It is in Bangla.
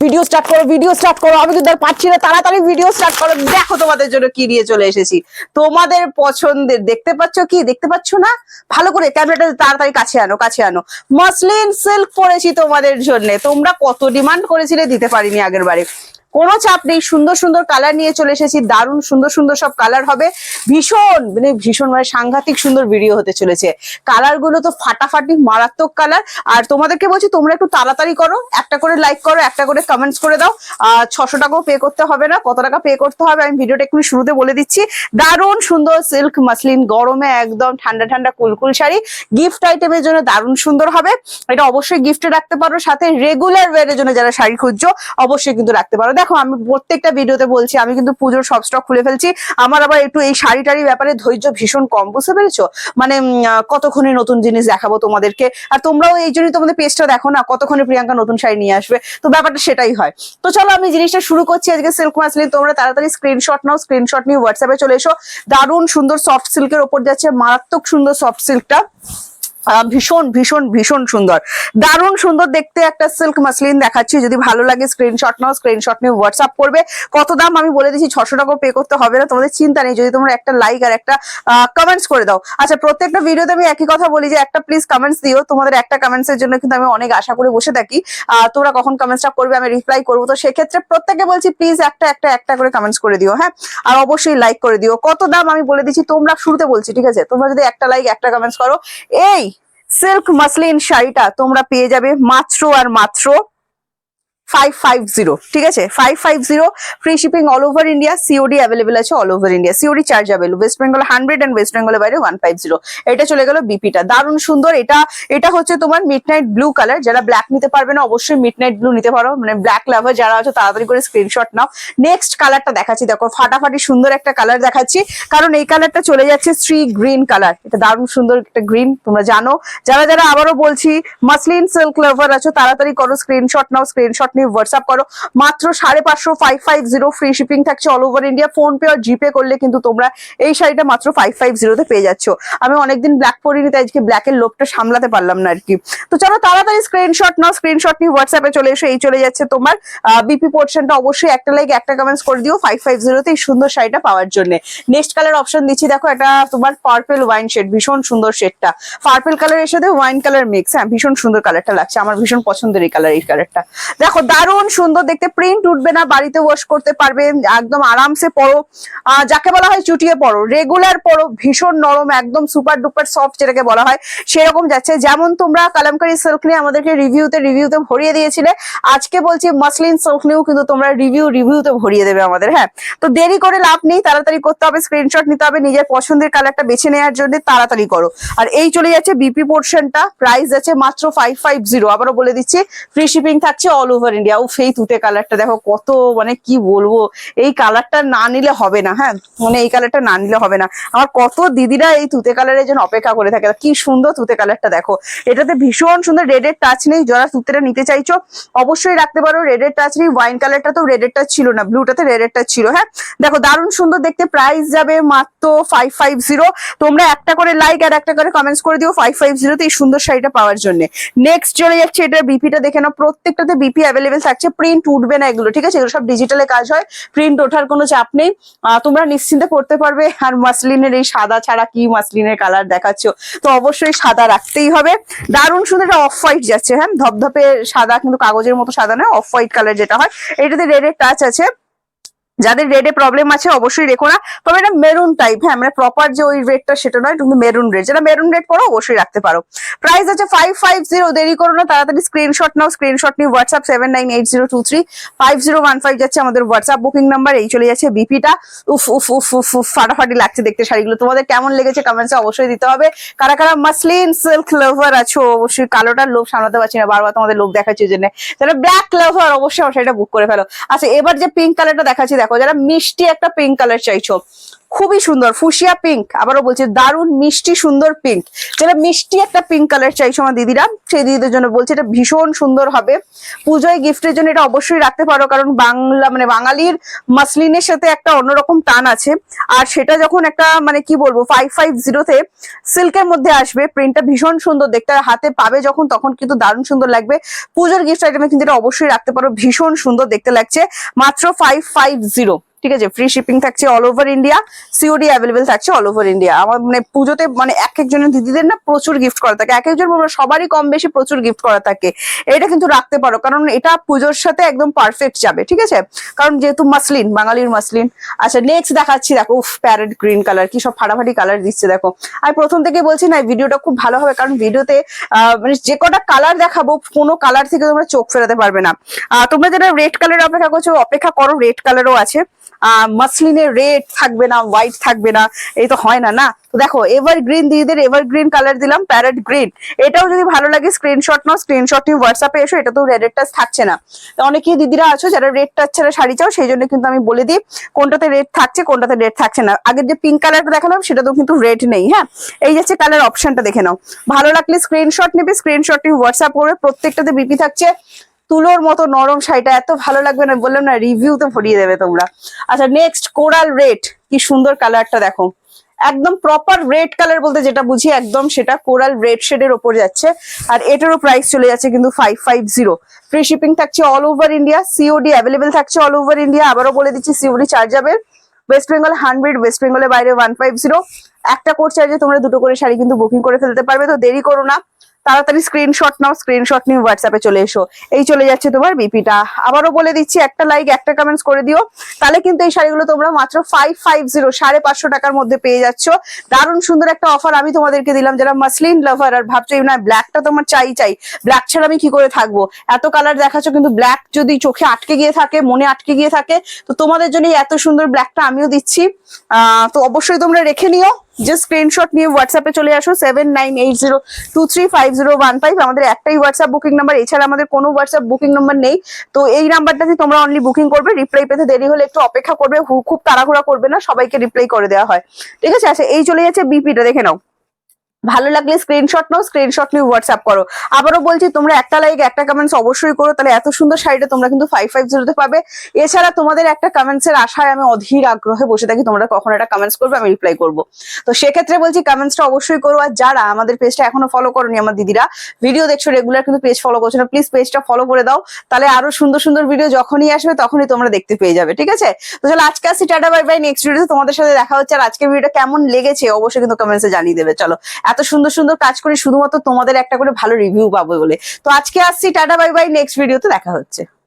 ভিডিও স্টার্ট করো আমি কিন্তু আর পাচ্ছি না, তাড়াতাড়ি ভিডিও স্টার্ট করো। দেখো তোমাদের জন্য কি নিয়ে চলে এসেছি, তোমাদের পছন্দের। দেখতে পাচ্ছ না? ভালো করে ক্যামেরাটা তাড়াতাড়ি কাছে আনো। মসলিন সিল্ক পরেছি তোমাদের জন্য, তোমরা কত ডিমান্ড করেছিলে, দিতে পারিনি আগের বারে। কোনো চাপ নেই, সুন্দর সুন্দর কালার নিয়ে চলে এসেছি, দারুণ সুন্দর সুন্দর সব কালার হবে। ভীষণ মানে সাংঘাতিক সুন্দর ভিডিও হতে চলেছে। কালার গুলো তো ফাটাফাটি মারাত্মক কালার। আর তোমাদেরকে বলছি তোমরা একটু তাড়াতাড়ি করো, একটা করে লাইক করো, একটা করে কমেন্টস করে দাও। 600 টাকাও পে করতে হবে না, কত টাকা পে করতে হবে আমি ভিডিওটা একটু শুরুতে বলে দিচ্ছি। দারুণ সুন্দর সিল্ক মাসলিন, গরমে একদম ঠান্ডা ঠান্ডা কুলকুল শাড়ি, গিফট আইটেমের জন্য দারুণ সুন্দর হবে। এটা অবশ্যই গিফটে রাখতে পারো, সাথে রেগুলার ওয়ারের জন্য যারা শাড়ি খুঁজছো অবশ্যই কিন্তু রাখতে পারো। দেখো আমি প্রত্যেকটা ভিডিওতে বলছি আমি কিন্তু পুজোর সব স্টক খুলে ফেলছি। আমার আবার একটু এই শাড়িটারি ব্যাপারে ধৈর্য ভীষণ কম, বুঝতে পেরেছো? মানে কতক্ষণে নতুন জিনিস দেখাবো তোমাদেরকে, আর তোমরাও এই জন্যই তোমাদের পেজটা দেখো না, কতক্ষণে প্রিয়াঙ্কা নতুন শাড়ি নিয়ে আসবে, তো ব্যাপারটা সেটাই হয়। তো চলো আমি জিনিসটা শুরু করছি আজকে সিল্ক মাসলিন। তোমরা তাড়াতাড়ি স্ক্রিনশট নাও, স্ক্রিনশট নিয়ে হোয়াটসঅ্যাপে চলে এসো। দারুণ সুন্দর সফট সিল্কের ওপর যাচ্ছে, মারাত্মক সুন্দর সফট সিল্কটা, ভীষণ সুন্দর, দারুণ সুন্দর দেখতে একটা সিল্ক মাসলিন দেখাচ্ছি। যদি ভালো লাগে স্ক্রিনশট নাও, স্ক্রিনশট নিয়ে হোয়াটসঅ্যাপ করবে। কত দাম আমি বলে দিচ্ছি, 600 টাকাও পে করতে হবে না, তোমাদের চিন্তা নেই, যদি তোমরা একটা লাইক আর একটা কমেন্টস করে দাও। আচ্ছা, প্রত্যেকটা ভিডিওতে আমি একই কথা বলি যে একটা প্লিজ কমেন্টস দিও, তোমাদের একটা কমেন্টস এর জন্য কিন্তু আমি অনেক আশা করে বসে থাকি। তোমরা কখন কমেন্টসটা করবে আমি রিপ্লাই করবো, তো সেক্ষেত্রে প্রত্যেকে বলছি প্লিজ একটা করে কমেন্টস করে দিও, হ্যাঁ, আর অবশ্যই লাইক করে দিও। কত দাম আমি বলে দিচ্ছি, তোমরা শুরুতে বলছি, ঠিক আছে? তোমরা যদি একটা লাইক একটা কমেন্টস করো, এই সিল্ক মাসলিন শাড়িটা তোমরা পেয়ে যাবে মাত্র আর মাত্র 550, ঠিক আছে? 550, free shipping all over India, COD available আছে all over India, COD chargeable. West Bengal 100 and West বেঙ্গলের বাইরে 150। এটা চলে গেল বিপিটা, দারুণ সুন্দর। এটা হচ্ছে তোমার মিডনাইট ব্লু কালার, যারা ব্ল্যাক নিতে পারবে না অবশ্যই মিডনাইট ব্লু নিতে পারো, মানে ব্ল্যাক লাভার যারা আছে তাড়াতাড়ি করে স্ক্রিনশট নাও। নেক্সট কালারটা দেখাচ্ছি, দেখো ফাটাফাটি সুন্দর একটা কালার দেখাচ্ছি, কারণ এই কালারটা চলে যাচ্ছে শ্রী গ্রিন কালার। এটা দারুণ সুন্দর একটা গ্রিন, তোমরা জানো। যারা আবারও বলছি মাসলিন সিল্ক লাভার আছো তাড়াতাড়ি করো, স্ক্রিনশট নাও, স্ক্রিনশট হোয়াটসঅ্যাপ করো। মাত্র 550, 550, ফ্রি শিপিং থাকছে all over India. PhonePe আর জিপে করলে কিন্তু তোমরা এই শাড়িটা মাত্র 550 পে যাচ্ছ। আমি অনেকদিন ব্ল্যাক পরিনি, তাই আজকে ব্ল্যাকের লোভটা সামলাতে পারলাম না আর কি। তো চলো তাড়াতাড়ি স্ক্রিনশট নাও, স্ক্রিনশট নিয়ে হোয়াটসঅ্যাপে চলে এসো। এই চলে যাচ্ছে তোমার বিপি পোর্শনটা, অবশ্যই একটা লাইক একটা কমেন্টস করে দিও 550 এই সুন্দর শাড়িটা পাওয়ার জন্য। নেক্সট কালার অপশন দিচ্ছি, দেখো এটা তোমার পার্পল ওয়াইন শেড, ভীষণ সুন্দর শেডটা, পার্পল কালারের সাথে ওয়াইন কালার মিক্স। হ্যাঁ, ভীষণ সুন্দর কালারটা লাগছে, আমার ভীষণ পছন্দের এই কালারটা। দেখো দারুণ সুন্দর দেখতে, প্রিন্ট উঠবে না, বাড়িতে ওয়াশ করতে পারবে, একদম আরামসে পরো। যাকে বলা হয় চুটিয়ে পরো, রেগুলার পরো, ভীষণ নরম, একদম সুপার ডুপার সফট যেটাকে বলা হয় সেরকম যাচ্ছে। যেমন তোমরা কালামকারী সিল্ক নিয়ে আমাদেরকে রিভিউতে ভরিয়ে দিয়েছিলে, আজকে বলছি মাসলিন সিল্ক নিয়েও কিন্তু তোমরা রিভিউতে ভরিয়ে দেবে আমাদের। হ্যাঁ, তো দেরি করে লাভ নেই, তাড়াতাড়ি করতে হবে, স্ক্রিনশট নিতে হবে, নিজের পছন্দের কালারটা বেছে নেওয়ার জন্য তাড়াতাড়ি করো। আর এই চলে যাচ্ছে বিপি পোর্শনটা, প্রাইস আছে মাত্র 550। আবারও বলে দিচ্ছি ফ্রি শিপিং থাকছে অল ওভার ইন্ডিয়া। এই তুতে কালারটা দেখো কত, মানে কি বলবো, এই কালারটা না নিলে হবে না। হ্যাঁ, মানে এই কালারটা না নিলে হবে না। আমার কত দিদিরা এই তুতে কালারের জন্য অপেক্ষা করে থাকে, কি সুন্দর তুতে কালারটা দেখো। এটাতে ভীষণ সুন্দর রেডের টাচ নেই, যারা তুতেটা নিতে চাইছো অবশ্যই রাখতে পারো। রেডের টাচ নেই, ওয়াইন কালারটা তো রেডের টাচ ছিল না, ব্লুটাতে রেডের টাচ ছিল। হ্যাঁ, দেখো দারুণ সুন্দর দেখতে, প্রাইস যাবে মাত্র 550। তোমরা একটা করে লাইক আর একটা করে কমেন্টস করে দিও 550 তে এই সুন্দর শাড়িটা পাওয়ার জন্য। নেক্সট চলে যাচ্ছে, এটা বিপিটা দেখে নাও, প্রত্যেকটাতে বিপি অ্যাভেলেবেল থাকছে, প্রিন্ট উঠবে না এগুলো, ঠিক আছে? এগুলো সব ডিজিটালে কাজ হয়, প্রিন্ট ওঠার কোনো চাপ নেই, তোমরা নিশ্চিন্তে পড়তে পারবে। আর মাসলিনের এই সাদা ছাড়া কি মাসলিনের কালার দেখাচ্ছ, তো অবশ্যই সাদা রাখতেই হবে। দারুণ সুন্দর, এটা অফ হোয়াইট যাচ্ছে, হ্যাঁ, ধপধপে সাদা, কিন্তু কাগজের মতো সাদা নয়, অফ হোয়াইট কালার যেটা হয়, এটাতে রেডের টাচ আছে। যাদের রেডে প্রবলেম আছে অবশ্যই রেখো না, তবে এটা মেরুন টাইপ, হ্যাঁ, মানে প্রপার যে ওই রেডটা সেটা নয়, কিন্তু মেরুন রেড, যেটা মেরুন রেড পরো অবশ্যই রাখতে পারো। প্রাইস আছে 550, দেরি করো না, তাড়াতাড়ি স্ক্রিনশট নাও, স্ক্রিনশট নিয়ে হোয়াটসঅ্যাপ 7980235015 যাচ্ছে আমাদের হোয়াটসঅ্যাপ বুকিং নাম্বার। এই চলে যাচ্ছে বিপিটা, উফ উফ উফ উফ উফ ফাটাফাটি লাগছে দেখতে শাড়িগুলো। তোমাদের কেমন লেগেছে কমেন্টসে অবশ্যই দিতে হবে। কারা কারা মাসলিন সিল্ক লাভার আছো, অবশ্যই কালোটার লোভ সামলাতে পারছি না, বারবার তোমাদের লোভ দেখাচ্ছি জন্য, যারা ব্ল্যাক লাভার অবশ্যই আমার শাড়িটা বুক করে ফেলো। আচ্ছা, এবার যে পিঙ্ক কালারটা দেখাচ্ছি, দেখো যারা মিষ্টি একটা পিঙ্ক কালার চাইছো, খুবই সুন্দর ফুশিয়া পিঙ্ক, আবারও বলছি দারুণ মিষ্টি সুন্দর পিঙ্ক, যেটা মিষ্টি একটা পিঙ্ক কালার চাইছো আমার দিদিরা, সেই দিদিদের জন্য বলছি এটা ভীষণ সুন্দর হবে। পুজোয় গিফটের জন্য এটা অবশ্যই রাখতে পারো, কারণ বাংলা মানে বাঙালির মাসলিনের সাথে একটা অন্যরকম টান আছে। আর সেটা যখন একটা মানে কি বলবো 550 সিল্কের মধ্যে আসবে, প্রিন্টটা ভীষণ সুন্দর দেখতে, আর হাতে পাবে যখন তখন কিন্তু দারুণ সুন্দর লাগবে। পুজোর গিফট আইটেমে কিন্তু এটা অবশ্যই রাখতে পারো, ভীষণ সুন্দর দেখতে লাগছে। মাত্র 550, ঠিক আছে। ফ্রি শিপিং থাকছে all over India, COD available থাকছে অল ওভার ইন্ডিয়া। আমার মানে পুজোতে মানে এক একজনের দিদিদের না প্রচুর গিফট করা থাকে, এক একজন সবারই কম বেশি প্রচুর গিফট করা থাকে। এটা কিন্তু রাখতে পারো, কারণ এটা পুজোর সাথে একদম পারফেক্ট যাবে, ঠিক আছে, কারণ যেহেতু মাসলিন, বাঙালির মাসলিন। আচ্ছা নেক্সট দেখাচ্ছি, দেখো উফ প্যারেট গ্রিন কালার, কি সব ফাটাফাটি কালার দিচ্ছে দেখো। আমি প্রথম থেকে বলছি না ভিডিওটা খুব ভালো হবে, কারণ ভিডিওতে মানে যে কটা কালার দেখাবো কোনো কালার থেকে তোমরা চোখ ফেরাতে পারবে না। তোমরা যারা রেড কালার অপেক্ষা করছো অপেক্ষা করো, রেড কালারও আছে। মাসলিনের রেড থাকবে না, হোয়াইট থাকবে না, এই তো হয় না। না তো দেখো এভারগ্রিন দিদিদের এভারগ্রিন কালার দিলাম, প্যারেট গ্রিন। এটাও যদি ভালো লাগে স্ক্রিনশট নাও, স্ক্রিনশট নিয়ে হোয়াটসঅ্যাপে এসো। এটা তো রেড টাচ থাকছে না, অনেকেই দিদিরা আছো যারা রেড টাচ ছাড়া শাড়ি চাও, সেই জন্য কিন্তু আমি বলে দিই কোনটাতে রেড থাকছে কোনটাতে রেড থাকছে না। আগের যে পিঙ্ক কালারটা দেখালাম সেটা তো কিন্তু রেড নেই। হ্যাঁ, এই যাচ্ছে কালার অপশনটা দেখে নাও, ভালো লাগলে স্ক্রিনশট নেবে, স্ক্রিনশট নিয়ে হোয়াটসঅ্যাপ করবে। প্রত্যেকটাতে বিপি থাকছে, তুলোর মতো নরম শাড়িটা এত ভালো লাগবে না, বললাম না রিভিউতে ভরিয়ে দেবে তোমরা। আচ্ছা নেক্সট কোরাল রেড, কি সুন্দর কালারটা দেখো, একদম প্রপার রেড কালার বলতে যেটা বুঝি একদম সেটা কোরাল রেড শেডের ওপর যাচ্ছে। আর এটারও প্রাইস চলে যাচ্ছে কিন্তু 550। ফ্রি শিপিং থাকছে all over India, COD available থাকছে অল ওভার ইন্ডিয়া। আবারও বলে দিচ্ছি COD chargeable, West Bengal 100, West বেঙ্গলের বাইরে 150। একটা কোড চার্জে তোমরা দুটো করে শাড়ি কিন্তু বুকিং করে ফেলতে পারবে। তো দেরি করো না, তাড়াতাড়ি স্ক্রিনশট নাও, স্ক্রিনশট নিয়ে হোয়াটসঅ্যাপে চলে এসো। এই চলে যাচ্ছে তোমার বিপিটা। আবারও বলে দিচ্ছি একটা লাইক একটা কমেন্টস করে দিও, তাহলে কিন্তু এই শাড়িগুলো তোমরা মাত্র 550 550 টাকার মধ্যে পেয়ে যাচ্ছ। দারুণ সুন্দর একটা অফার আমি তোমাদেরকে দিলাম, যারা মাসলিন লাভার আর ভাবছো না ব্ল্যাকটা তোমার চাই, ব্ল্যাক ছাড়া আমি কি করে থাকবো, এত কালার দেখাচ্ছ, কিন্তু ব্ল্যাক যদি চোখে আটকে গিয়ে থাকে, মনে আটকে গিয়ে থাকে, তো তোমাদের জন্য এত সুন্দর ব্ল্যাকটা আমিও দিচ্ছি। তো অবশ্যই তোমরা রেখে নিও, জাস্ট স্ক্রিনশট নিয়ে হোয়াটসঅ্যাপে চলে আসো 7980235015। আমাদের একটাই হোয়াটসঅ্যাপ বুকিং নাম্বার, এছাড়া আমাদের কোনো হোয়াটসঅ্যাপ বুকিং নাম্বার নেই। তো এই নাম্বারটাতে তোমরা অনলি বুকিং করবে, রিপ্লাই পেতে দেরি হলে একটু অপেক্ষা করবে, খুব তাড়াহুড়া করবে না, সবাইকে রিপ্লাই করে দেওয়া হয়, ঠিক আছে। আচ্ছা এই চলে যাচ্ছে বিপিটা দেখে নাও, ভালো লাগলে স্ক্রিনশট নাও, স্ক্রিনশট নিয়ে হোয়াটসঅ্যাপ করো। আবারও বলছি তোমরা একটা লাইক একটা কমেন্টস অবশ্যই করো, তাহলে এত সুন্দর শাড়িটা তোমরা কিন্তু 550 পাবে। এছাড়া তোমাদের একটা কমেন্টস এর আশায় আমি অধীর আগ্রহে বসে থাকি, তোমরা কখন একটা কমেন্টস করবে আমি রিপ্লাই করবো। তো সেক্ষেত্রে বলছি কমেন্টসটা অবশ্যই করো। আর যারা আমাদের পেজটা এখনো ফলো করোনি, আমার দিদিরা ভিডিও দেখছো রেগুলার কিন্তু পেজ ফলো করছো না, প্লিজ পেজটা ফলো করে দাও, তাহলে আরো সুন্দর সুন্দর ভিডিও যখনই আসবে তখনই তোমরা দেখতে পেয়ে যাবে, ঠিক আছে। তো চলো আজকে আসি, টাটা বাই বাই, নেক্সট ভিডিওতে তোমাদের সাথে দেখা হচ্ছে। আর আজকের ভিডিওটা কেমন লেগেছে অবশ্যই কিন্তু কমেন্টসে জানিয়ে দেবে। চলো, এত সুন্দর সুন্দর কাজ করি শুধুমাত্র তোমাদের একটা করে ভালো রিভিউ পাবো বলে। তো আজকে আসছি, টাটা বাই বাই, নেক্সট ভিডিওতে দেখা হচ্ছে।